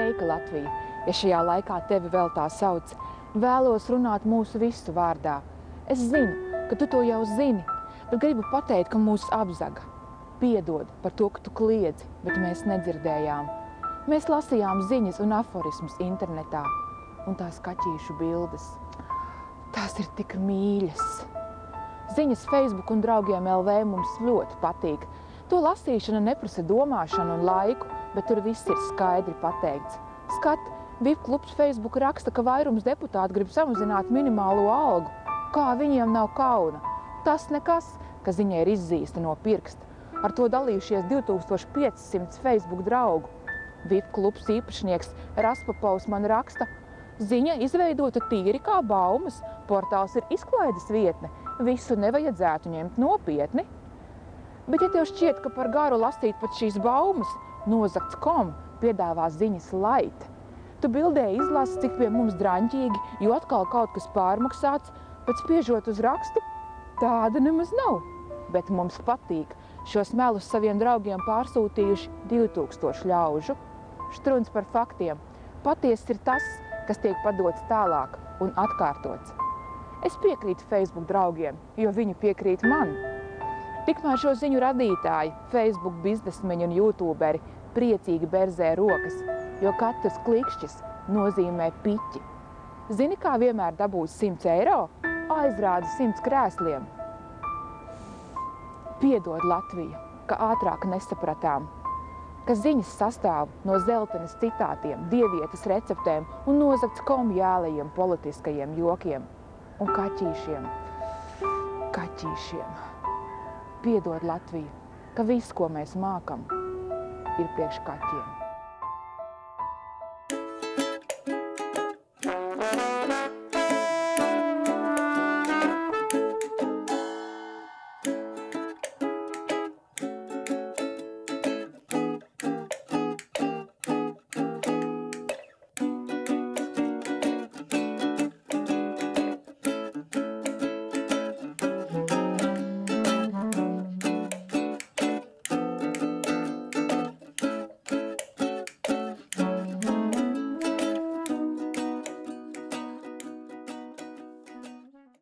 Sveika, Latvija! Ja šajā laikā tevi vēl tā sauc, vēlos runāt mūsu visu vārdā. Es zinu, ka tu to jau zini, bet gribu pateikt, ka mūs apzaga. Piedod par to, ka tu kliedzi, bet mēs nedzirdējām. Mēs lasījām ziņas un aforismus internetā, un tās kaķīšu bildes. Tās ir tik mīļas. Ziņas Facebook un draugiem LV mums ļoti patīk. To lasīšana neprasa domāšanu un laiku, bet tur viss ir skaidri pateikts. Skat, VIP klubs Facebook raksta, ka vairums deputāti grib samazināt minimālo algu. Kā viņiem nav kauna? Tas nekas, ka ziņa ir izzīsta no pirksta. Ar to dalījušies 2500 Facebook draugu. VIP klubs īpašnieks Raspapovs man raksta, ziņa izveidota tīri kā baumas, portāls ir izklaides vietne, visu nevajadzētu ņemt nopietni. Bet ja tev šķiet, ka par garu lasīt pat šīs baumas, Nozakts.com piedāvā ziņas light. Tu bildē izlasi, cik pie mums draņķīgi, jo atkal kaut kas pārmaksāts, bet spiežot uz rakstu, tāda nemaz nav. Bet mums patīk. Šos melus saviem draugiem pārsūtījuši 2000 ļaužu. Štruns par faktiem. Patiess ir tas, kas tiek padots tālāk un atkārtots. Es piekrītu Facebook draugiem, jo viņi piekrīt man. Tikmēr šo ziņu radītāji, Facebook biznesmeņi un youtuberi priecīgi berzē rokas, jo katrs klikšķis nozīmē piķi. Zini, kā vienmēr dabūs 100 eiro? Aizrāda 100 krēsliem. Piedod, Latvija, ka ātrāk nesapratām, ka ziņas sastāv no zeltenes citātiem, dievietes receptēm un Nozakts.com jālajiem politiskajiem jokiem un kaķīšiem. Piedod, Latvija, ka viss, ko mēs mākam, ir priekš kaķiem.